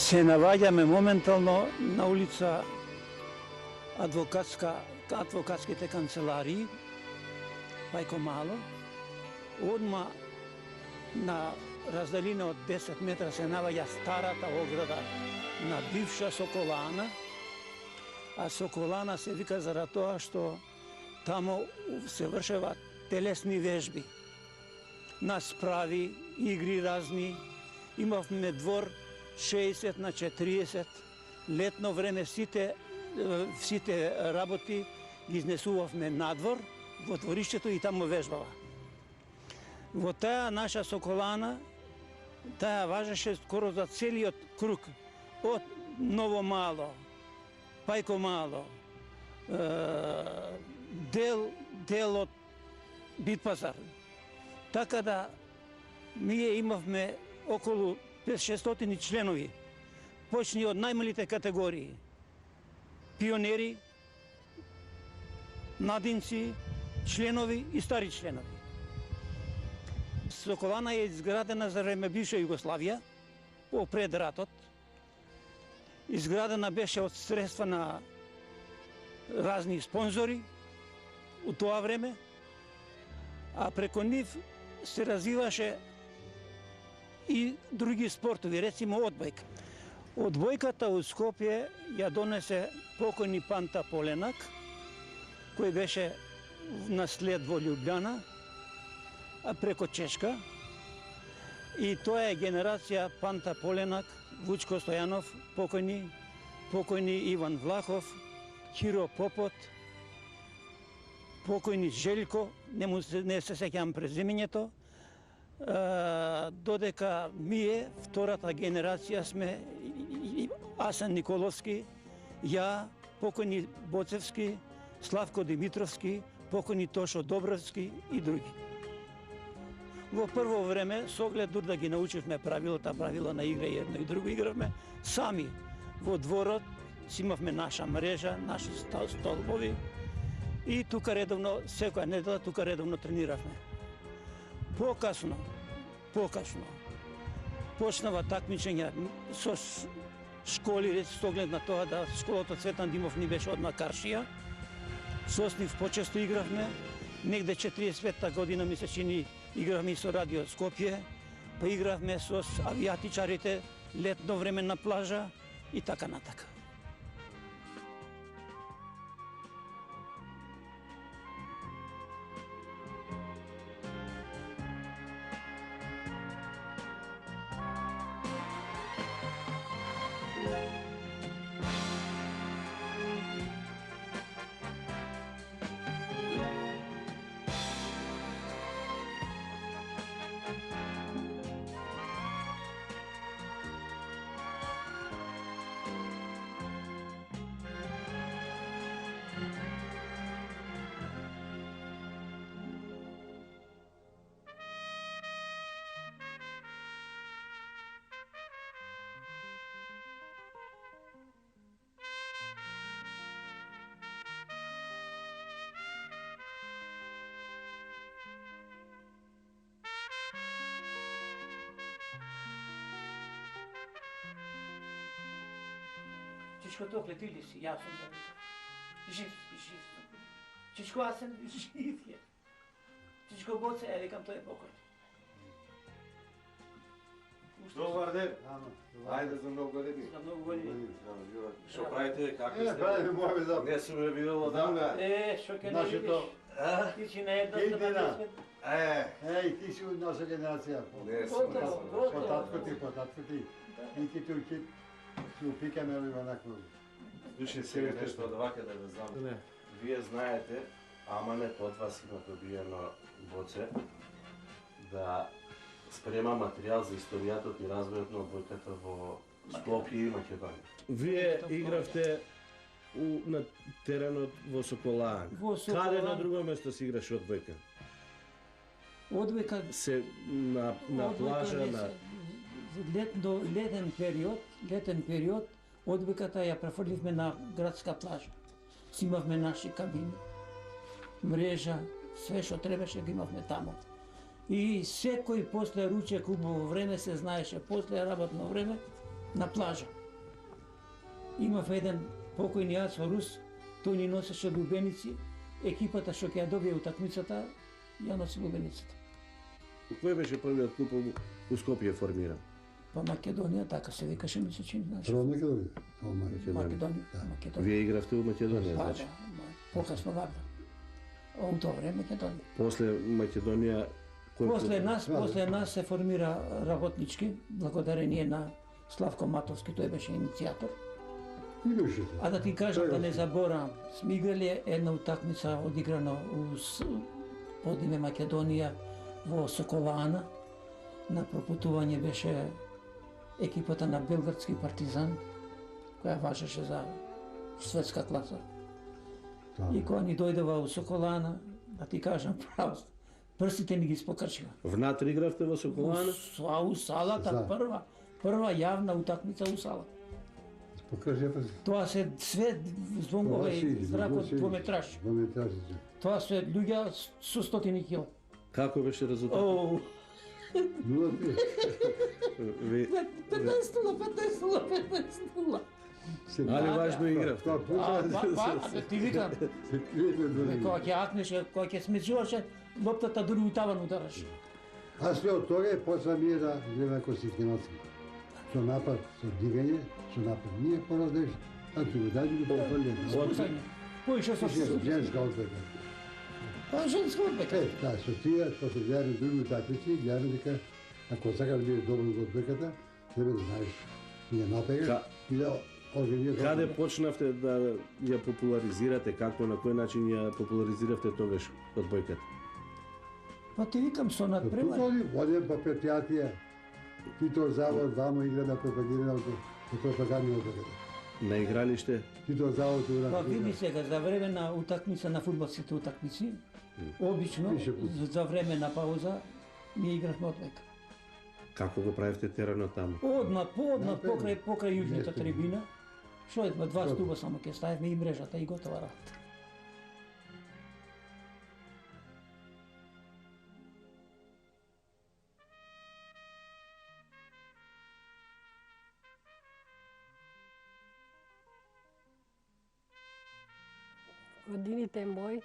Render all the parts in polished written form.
Се наоѓаме моментално на улица адвокатските канцеларии, Пајко Мало. Одма на раздалина од 10 метра се наоѓа старата ограда на бивша Соколана, а Соколана се вика заради тоа што тамо се вршева телесни вежби, на справи, игри разни. Имавме двор 60 на 40, летно време сите работи ги изнесувавме надвор, во дворишчето и таму вежбава. Во таа наша Соколана, таа важеше скоро за целиот круг, од Ново Мало, Пајко Мало, дел од Битпазар. Така да ние имавме околу 500-600 членови, почни од најмалите категории, пионери, младинци, членови и стари членови. Соколана е изградена за време бивша Југославија, пред ратот. Изградена беше од средства на разни спонзори у тоа време, а преко нив се развиваше и други спортови, рецимо одбојка. Одбојката у Скопје ја донесе покојни Панта Поленак, кој беше наслед во Љубљана, а преко Чешка. И тоа е генерација Панта Поленак, Вучко Стојанов, покојни Иван Влахов, Хиро Попот, покојни Желјко, не се сеќавам презимењето, додека ние, втората генерација сме Асен Николовски, ја, покојни Боцевски, Славко Димитровски, покојни Тошо Добровски и други. Во прво време, со оглед дур да ги научивме правила на игра и едно и друго игравме, сами во дворот си имавме наша мрежа, наши столбови и тука редовно, секоја недела тука редовно трениравме. Покасно, почнава такмичења со школи, со оглед на тоа да школата Цветан Димов ни беше одма Каршија. Со нив почесто игравме. Негде 45-та година ми се чини игравме и со Радио Скопје, па игравме со авијатичарите летно време на плажа и така натака. Чичко токле, ти ли си? Јас сум да викам. Жив. Чичко, аз сум жив е. Чичко Боце, викам, тој е покој. Добар ден. Ајде за многу години. За многу години. Што правите, како сте? Правиме моје за... Не сум ме видел одамна. Што ке не видиш? Ти си на една Едина. Е, ти си од наша генерација. не сум. Готово. По татко ти. И ти тук ќе упикаме онакво. Слушай сега нешто од вака да ве знам. Вие знаете, ама не под вас има добиено Боце, да спрема материјал за историјатот и развојот на одбојката во Скопје и Македонија. Вие игравте на теренот во Соколан. Каде на друго место си играше одбојка? Одбојка Се на плажа, на... Летен период, одбојката ја префрливме на градска плажа. Си имавме наши кабини, мрежа, све што требаше ги имавме таму. И секој после ручек убаво време се знаеше, после работно време на плажа. Имав еден покојни Ацо Рус, тој ни носеше лубеници, екипата што ќе ја добие утакмицата, ја носи лубеницата. Кој беше првиот клуб у Скопје формиран? Па Македонија, така се викаше, ми се чини, значи. Прво Македонија. Македонија. Вие игравте у Македонија, Па, значи. покасно варда. У тоа време Македонија. После Македонија После нас се формира работнички, благодарение на Славко Матовски, тој беше иницијатор. А да ти кажам, да не заборавам, сме играли една утакмица одиграна под име Македонија во Соколана. На пропутување беше екипата на Белградски партизан, која важеше за светска класа. И кога ни дојдева у Соколана, да ти кажам право, прстите ни ги спокрчива. Внатре игравте во Соколана? У салата, прва јавна утакмица у салата. Покажи прси. Тоа се све звонкове и зракот двометраж. Тоа се луѓе со стотини кила. Како беше резултатот? 0-3. 15-0. Али важно игравте. Ти викам, кога ќе акнеше, кога ќе смечуваше, лоптата дури у таван удараше. А све од тога почна ние да гледаме консистенција. Со напад, со дигање, со напад. Ние поразделиш, така го дајме го пофрлиме. Поише со женска одбека. Па женска одбека. Да, со тие, после гледаме други утакмици, гледаме дека ако сакаш да бидеш добро во одбеката, треба да знаеш и да напегаш и да организираш. Каде почнавте да ја популаризирате, како, на кој начин ја популаризиравте тогаш одбојката? Па ти викам со надпрема. Тук одем по предпријатија, Титов завод, вамо игра да пропагира по пропагандни одбеката. На игралиште? Титов завод ура. Па види сега, за време на утакмица, на фудбалските утакмици, обично, за време на пауза, ние игравме одбека. Како го правевте теренот таму? Одма покрај јужната трибина, што е, два стуба само ќе ставиме и мрежата и готова работа. Годините мои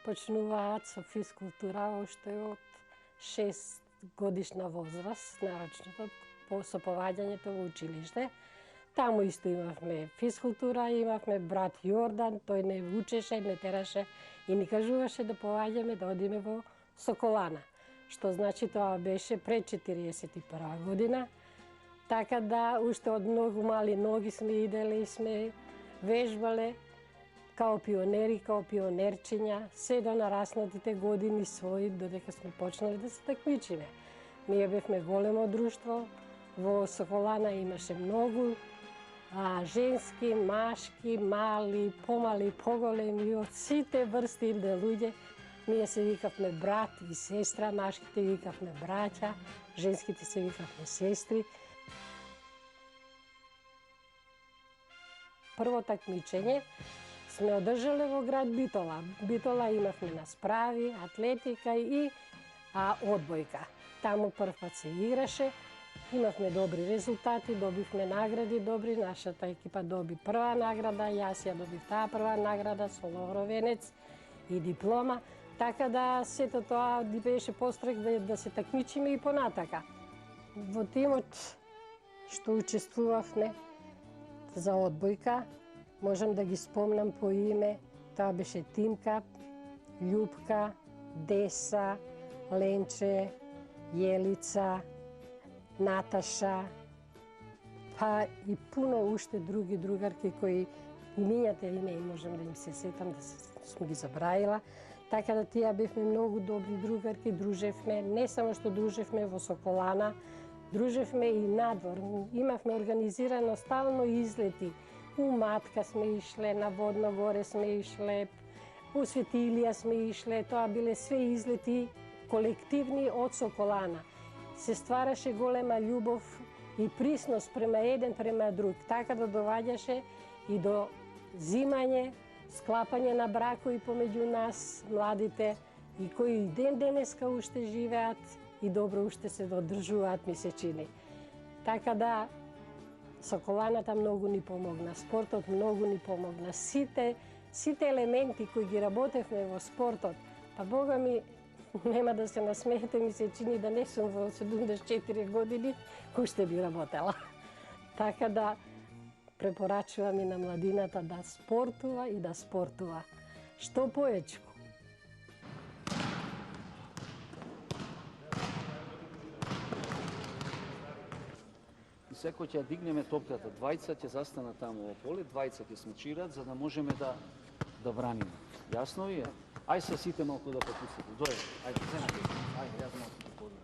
почнуваат со физкултура уште од 6 годишна возраст, нарочно со поваѓањето во училиште. Таму исто имавме физкултура, имавме брат Јордан, тој не учеше, не тераше и ни кажуваше да поваѓаме да одиме во Соколана, што значи тоа беше пред 41 година. Така да уште од многу мали ноги сме иделе и сме вежбале као пионери, као пионерчиња, се до нараснатите години своји, додека сме почнали да се такмичиме. Ние бевме големо друштво, во Соколана имаше многу женски, машки, мали, помали, поголеми, од сите врсти луѓе. Ние се викавме брат и сестра, машките викавме браќа, женските се викавме сестри. Прво такмичење сме одржале во град Битола. Битола имавме на справи, атлетика и одбојка. Таму прв пат се играше, имавме добри резултати, добивме награди добри, нашата екипа доби прва награда, јас ја добив таа прва награда со лавровенец и диплома, така да сето тоа беше пострек да се такмичиме и понатака. Во тимот што учествувавме за одбојка, можам да ги спомнам по име, тоа беше Тимка, Љупка, Деса, Ленче, Јелица, Наташа, па и пуно уште други другарки кои имињата и не можам да им се сетам, да сме ги забраила. Така да тие бевме многу добри другарки, дружевме, не само што дружевме во Соколана, дружевме и надвор. Имавме организирано стално излети. У Матка сме ишле, на Водно горе сме ишле, у Светилија сме ишле, тоа биле све излети колективни од Соколана. Се ствараше голема љубов и присност према еден према друг, така да доваѓаше и до зимање, склапање на бракови помеѓу нас, младите, и кои ден денеска уште живеат и добро уште се додржуваат, ми се чини. Така да Соколаната многу ни помогна, спортот многу ни помогна. Сите елементи кои ги работевме во спортот, па Бога ми, нема да се насмеете, ми се чини да не сум во 74 години, кој ще би работела. Така да препорачувам и на младината да спортува и да спортува. Што поечку. Секој ќе дигнеме топката, двајца ќе застанат таму во поле, двајца ќе смечират за да можеме да браниме. Јасно ви е? Ај се сите малку да попустите. Дојде, ајде, земете. Ајде, јас малку да подам.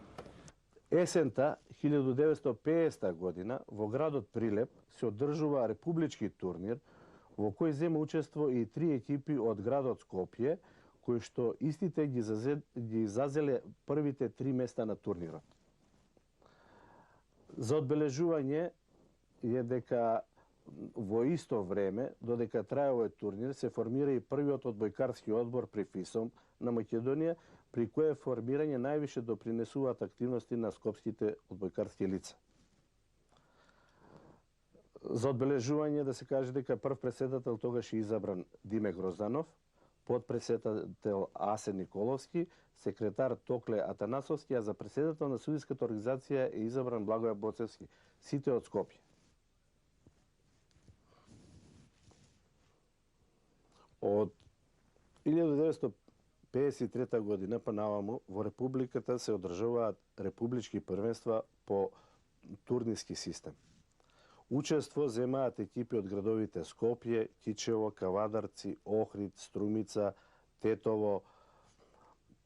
Есента 1950 година во градот Прилеп се одржува републички турнир во кој зема учество и 3 екипи од градот Скопје, кои што истите ги зазеле првите 3 места на турнирот. За одбележување е дека во исто време, додека трае овој турнир, се формира и првиот одбојкарски одбор при ФИСОМ на Македонија, при кое формирање највише допринесуваат активности на скопските одбојкарски лица. За одбележување да се каже дека прв председател тогаш е избран Диме Грозданов, подпредседател Асен Николовски, секретар Токле Атанасовски, а за председател на судиската организација е избран Благоја Боцевски, сите од Скопје. Од 1953 година па наваму во Републиката се одржуваат републички првенства по турнирски систем. Учество земаат екипи од градовите Скопје, Кичево, Кавадарци, Охрид, Струмица, Тетово,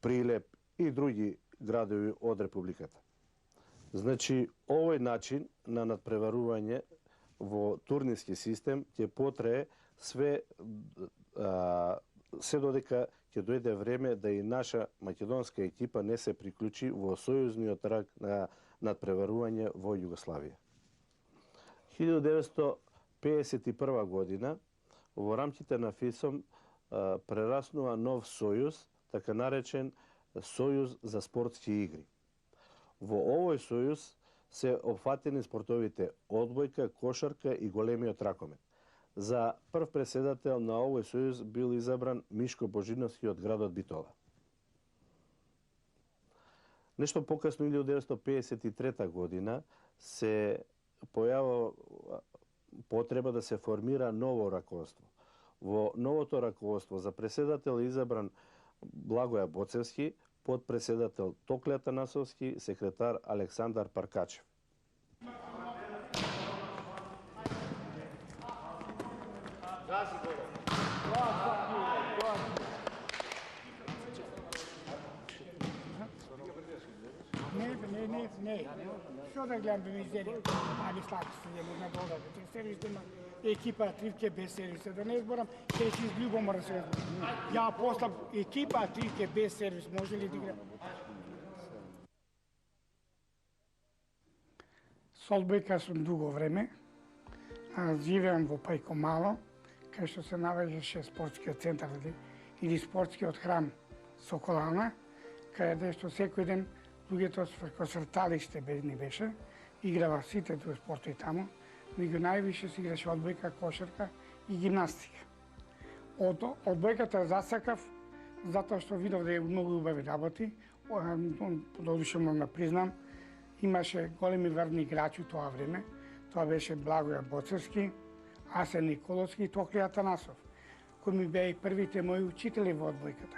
Прилеп и други градови од Републиката. Значи, овој начин на надпреварување во турнирски систем ќе потрае се додека ќе дојде време да и наша македонска екипа не се приклучи во сојузниот рак на надпреварување во Југославија. 1951 година во рамките на ФИСОМ прераснува нов сојуз, така наречен Сојуз за спортски игри. Во овој сојуз се опфатени спортовите одбојка, кошарка и големиот ракомет. За прв председател на овој сојуз бил избран Мишко Божиновски од градот Битола. Нешто покасно, 1953 година, се појава потреба да се формира ново раководство. Во новото раководство за председател е избран Благоја Боцевски, подпредседател Токле Атанасовски, секретар Александар Паркачев. Не. Што да гледам да ми изеде? Али слако се нема на долга. Сервис има екипа тривке без сервиса. Да не зборам, ќе си излюбо мора се зборам. Ја после екипа тривке без сервис може ли да играм? Со одбојка сум дуго време. Живеам во Пајко Мало, кај што се наоѓаше спортскиот центар или спортскиот храм Соколана, каде што секој ден луѓето со срталиште ни беше, играва сите туи спортови таму, меѓу највише се играше одбојка, кошарка и гимнастика. Од одбојката засакав, затоа што видов да е многу убави работи, додуше морам да признам, имаше големи врвни играчи у тоа време, тоа беше Благоја Боцевски, Асен Николовски и Токле Атанасов, кои ми беа и првите мои учители во одбојката.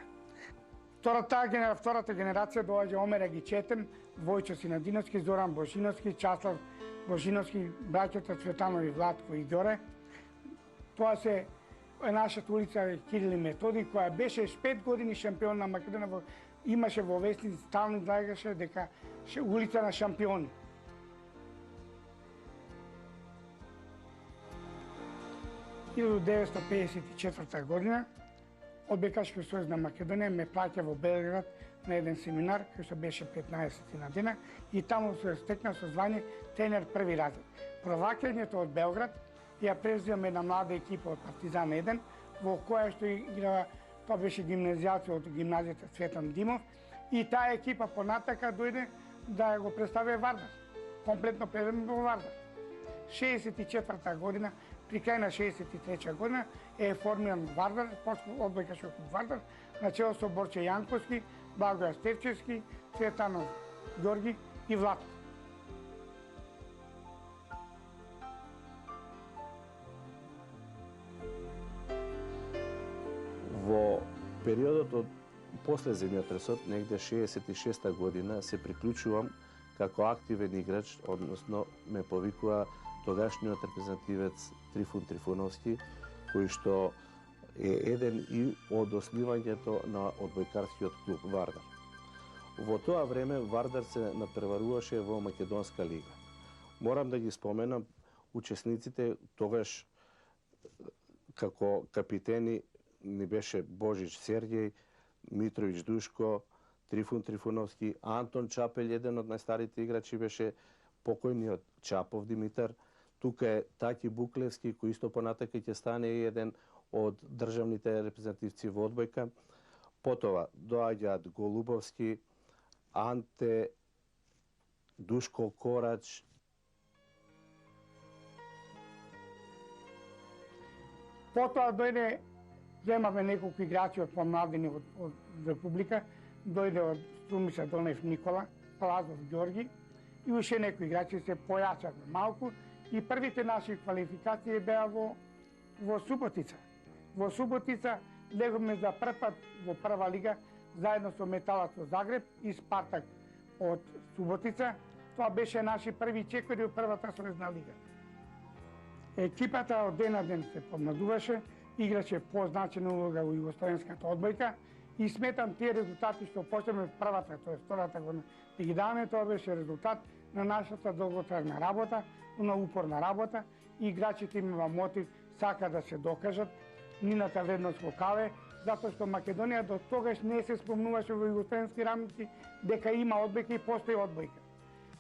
Втората генерација доаѓа Омера Гичетен, Војчо Синадиновски, Зоран Божиновски, Часлав Божиновски, браќата Цветанови, Владко и Ѓоре. Тоа се нашата улица Кирил и Методи, која беше 5 години шампион на Македонија, имаше во вестници, стално излагаше дека улица на шампиони. В 1954 година Одбојкачки сојуз на Македонија ме плаќа во Белград на еден семинар, кој што беше 15 на дена, и таму се стекна со звање тренер први разред. Проваќањето од Белград ја преземам една млада екипа од Партизан 1, во која што играва, тоа беше гимназијаци од гимназијата Цветан Димов, и таа екипа понатака дојде да го представи Вардар. Комплетно предем во Вардар. 64 година, при крај на 63 година е формиран Вардар, спортско одбојкашки клуб Вардар, на чело со Борче Јанковски, Благоја Стевчевски, Цветанов Ѓорги и Владко. Во периодот од после земјотресот, негде 66 година, се приклучувам како активен играч, односно ме повикува тогашниот репрезентативец Трифун Трифуновски, кој што е еден и од основањето на одбојкарскиот клуб Вардар. Во тоа време Вардар се напреваруваше во Македонска лига. Морам да ги споменам учесниците тогаш како капитени ни беше Божич Сергеј, Митровиќ Душко, Трифун Трифуновски, Антон Чапел, еден од најстарите играчи беше покојниот Чапов Димитар. Тука е Таки Буклевски, кој исто понатака ќе стане еден од државните репрезентативци во одбојка. Потова доаѓаат Голубовски, Анте, Душко Корач. Потоа дојде, земавме неколку играчи од помладини од Република, дојде од Струмица Донев Никола, Палазов Ѓорги и уште некои играчи се појачавме малку и првите наши квалификации беа во Суботица. Во Суботица леговме за прв пат во прва лига заедно со Металац од Загреб и Спартак од Суботица. Тоа беше наши први чекори од првата средна лига. Екипата од ден на ден се помладуваше, играше позначена улога во југословенската одбојка и сметам тие резултати што почнеме првата, тоа е втората година, да ги даваме, тоа беше резултат на нашата долготрајна работа, на упорна работа и играчите имаа мотив, сака да се докажат, нината вредност во каве, затоа што Македонија до тогаш не се спомнуваше во југословенски рамки дека има одбојка и постои одбојка.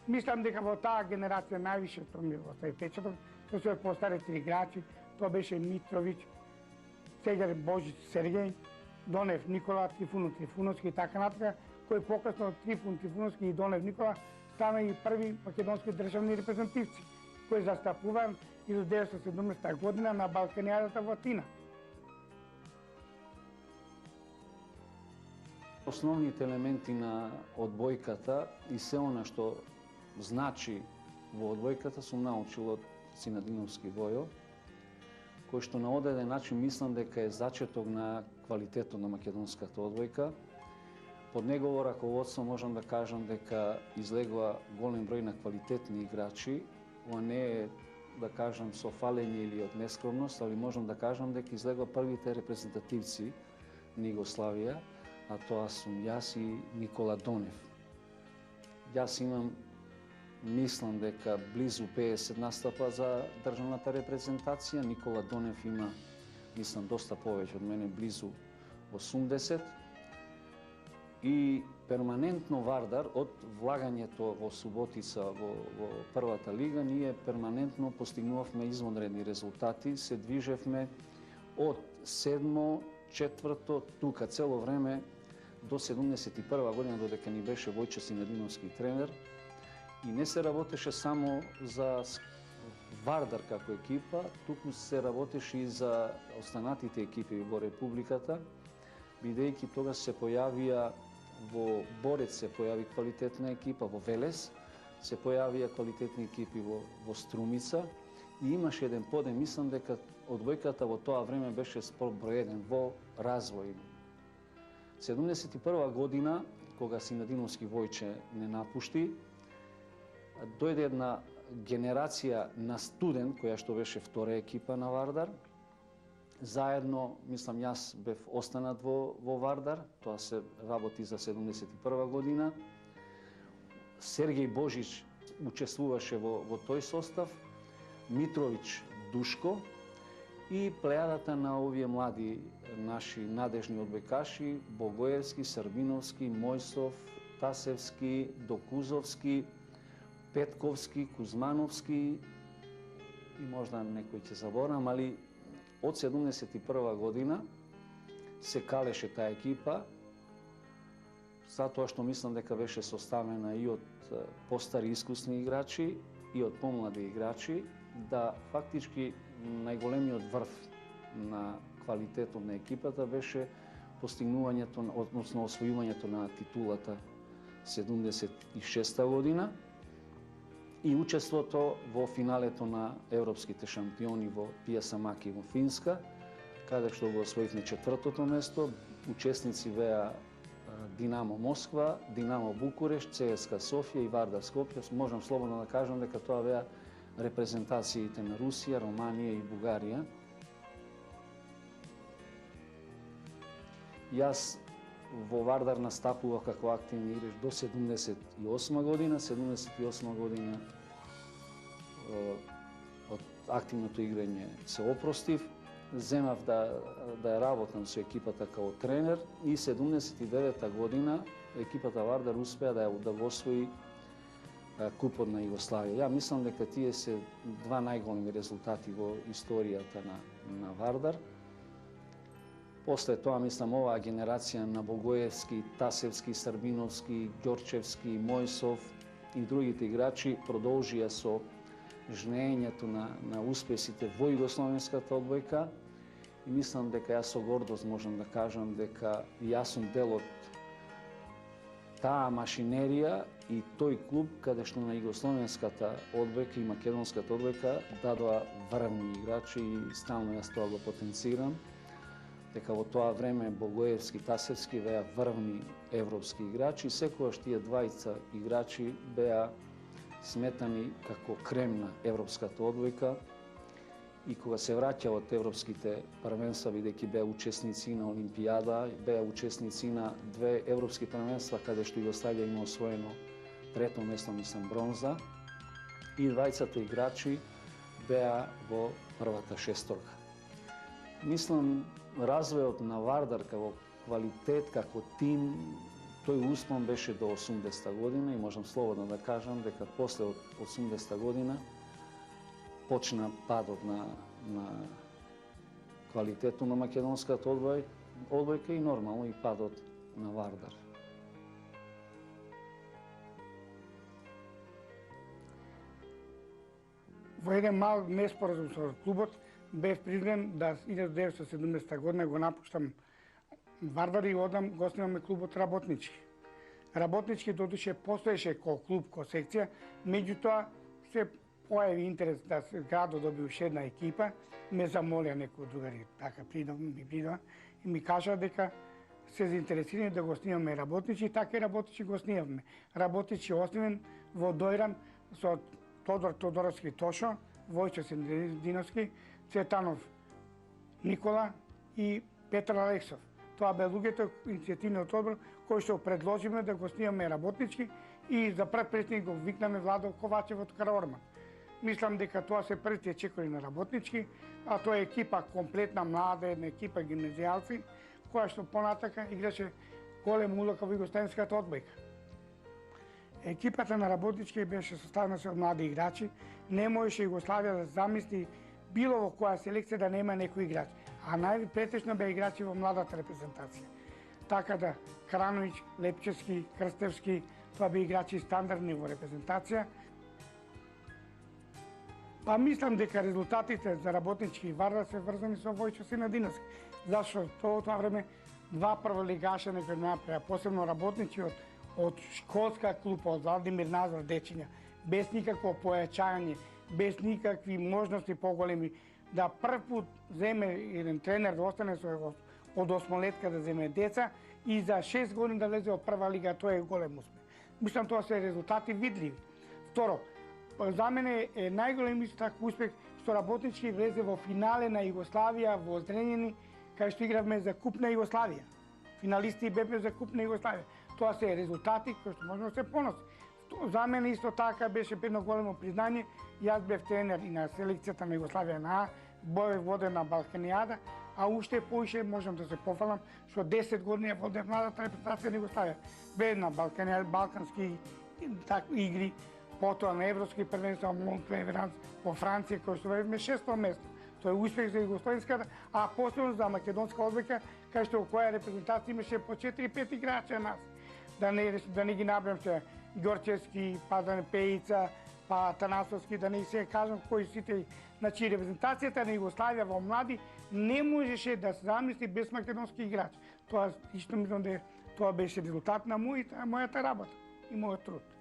Мислам дека во таа генерација највише тоа ми остави печаток, тоа се постарите играчи, тоа беше Митровиќ, Сегер Божич Сергеј, Донев Никола, Трифун Трифуновски и така натака, кој покасно Трифун Трифуновски и Донев Никола стана и први македонски државни репрезентативци, кои застапуваа 1970 година на Балканијадата во Атина. Основните елементи на одбојката и се она што значи во одбојката сум научил од Синадиновски Војо, кој што на одеден начин мислам дека е зачеток на квалитетот на македонската одбојка. Под негово раководство можам да кажам дека излегува голем број на квалитетни играчи. Ова не е, да кажам, со фалење или од нескромност, али можам да кажам дека излегува првите репрезентативци на Југославија, а тоа сум јас и Никола Донев. Јас имам, мислам дека близу 50 настапа за државната репрезентација, Никола Донев има, мислам, доста повеќе од мене, близу 80. И перманентно Вардар, од влагањето во Суботица во првата лига, ние перманентно постигнувавме извонредни резултати, се движевме од 7-мо, 4-то, тука цело време до 71 година, додека ни беше Војче Синадиновски тренер. И не се работеше само за Вардар како екипа, туку се работеше и за останатите екипи во Републиката, бидејќи тогаш се појавија во Борец се појави квалитетна екипа, во Велес се појавија квалитетни екипи во Струмица и имаше еден подем, мислам дека одбојката во тоа време беше спорт број 1 во развој. 71 година, кога Синадиновски Војче не напушти, дојде една генерација на студент, која што беше втора екипа на Вардар. Заедно, мислам, јас бев останат во Вардар, тоа се работи за 71 година. Сергеј Божич учествуваше во тој состав, Митровиќ Душко и плејадата на овие млади наши надежни одбојкаши, Богоевски, Србиновски, Мојсов, Тасевски, Докузовски, Петковски, Кузмановски и можда некој ќе заборам, али од 71 година се калеше таа екипа, затоа што мислам дека беше составена и од постари искусни играчи и од помлади играчи да фактички најголемиот врв на квалитетот на екипата беше постигнувањето, односно освојувањето на титулата 76 година и учеството во финалето на европските шампиони во Пијасамаки во Финска, каде што го освоивме 4-то место. Учесници беа Динамо Москва, Динамо Букурешт, ЦСКА Софија и Вардар Скопје. Можам слободно да кажам дека тоа беа репрезентациите на Русија, Романија и Бугарија. Јас во Вардар настапував како активни играч до 78 година. 78 година од активното играње се опростив. Земав да работам со екипата како тренер и 79 година екипата Вардар успеа да го освои Купот на Југославија. Ја мислам дека тие се два најголеми резултати во историјата на Вардар. После тоа, мислам, оваа генерација на Богоевски, Тасевски, Сарбиновски, Ѓорчевски, Мојсов и другите играчи продолжија со жнеењето на успесите во југословенската одбојка и мислам дека јас со гордост можам да кажам дека јас сум дел од таа машинерија и тој клуб каде што на југословенската одбојка и македонската одбојка дадоа врвни играчи и стално јас тоа го потенцирам, дека во тоа време Богоевски, Тасевски беа врвни европски играчи и секогаш тие двајца играчи беа сметани како крем на европската одбојка и кога се враќа од европските првенства, бидејќи беа учесници на Олимпијада, беа учесници на две европски првенства каде што Југославија има освоено трето место, мислам, бронза, и двајцата играчи беа во првата шесторка. Мислам, развојот на Вардар како квалитет, како тим, тој успон беше до 80-та година и можам слободно да кажам дека после од 80-та година почна падот на квалитетот на македонската одбојка и нормално и падот на Вардар. Во еден мал неспоразум со клубот бев принуден да 1970 година го напуштам Вардар и одам го основаме клубот Работнички. Работнички додуше постоеше ко клуб, ко секција, меѓутоа се појави интерес да се градот доби уште една екипа, ме замолија некои другари, така ми придоа и ми кажа дека се заинтересирани да го основиме Работнички и така и Работнички го основивме. Работнички основен во Дојран со Тодор Тодоровски Тошо, Војчо Сендиновски, Цветанов Никола и Петар Алексов. Тоа бе луѓето иницијативниот одбор кој што предложиме да го снимаме Работнички и за прв претник го викнаме Владо Ковачев од Караорман. Мислам дека тоа се првите чекори на Работнички, а тоа е екипа комплетна млада, една екипа гимназијалци, која што понатака играше голема улога во југословенската одбојка. Екипата на Работнички беше составена со млади играчи, не можеше Југославија да замисли било во која селекција да нема некој играч, а најпретечно беа играчи во младата репрезентација. Така да Крановиќ, Лепчевски, Крстевски, тоа беа играчи стандардни во репрезентација. Па мислам дека резултатите за Работнички и Вардар се врзани со Војчо Сенадиновски, зашто тоа време два прволигаша не го направија, посебно Работнички од школска клуба, од Владимир Назор Дечиња, без никакво појачање, без никакви можности поголеми, да прв пат земе еден тренер да остане од осмолетка да земе деца и за 6 години да влезе од прва лига, тоа е голем успех. Мислам, тоа се резултати видливи. Второ, за мене е најголем таков успех што Работнички влезе во финале на Југославија во Зренјани, кај што игравме за Куп на Југославија. Финалисти бевме за Куп на Југославија. Тоа се резултати кои што можеме да се поноси. За мене исто така беше едно големо признање. Јас бев тренер и на селекцијата на Југославија на бој воден на Балканијада, а уште поише можам да се пофалам што 10 години водев младата репрезентација на Југославија. Бев на Балканијада, балкански игри, потоа на европски првенства во Франција, кој што бевме 600 место. Тоа е успех за југословенската, а посебно за македонска одбојка, кај што во која репрезентација имаше по 4-5 играчи нас. Да не ги набрам се Ѓорчевски, Пазан Пејица, па Атанасовски, да не се кажам кои сите, значи репрезентацијата на Југославија во млади не можеше да се замисли без македонски играч. Тоа исто мислам дека тоа беше резултат на мојата работа и мојот труд.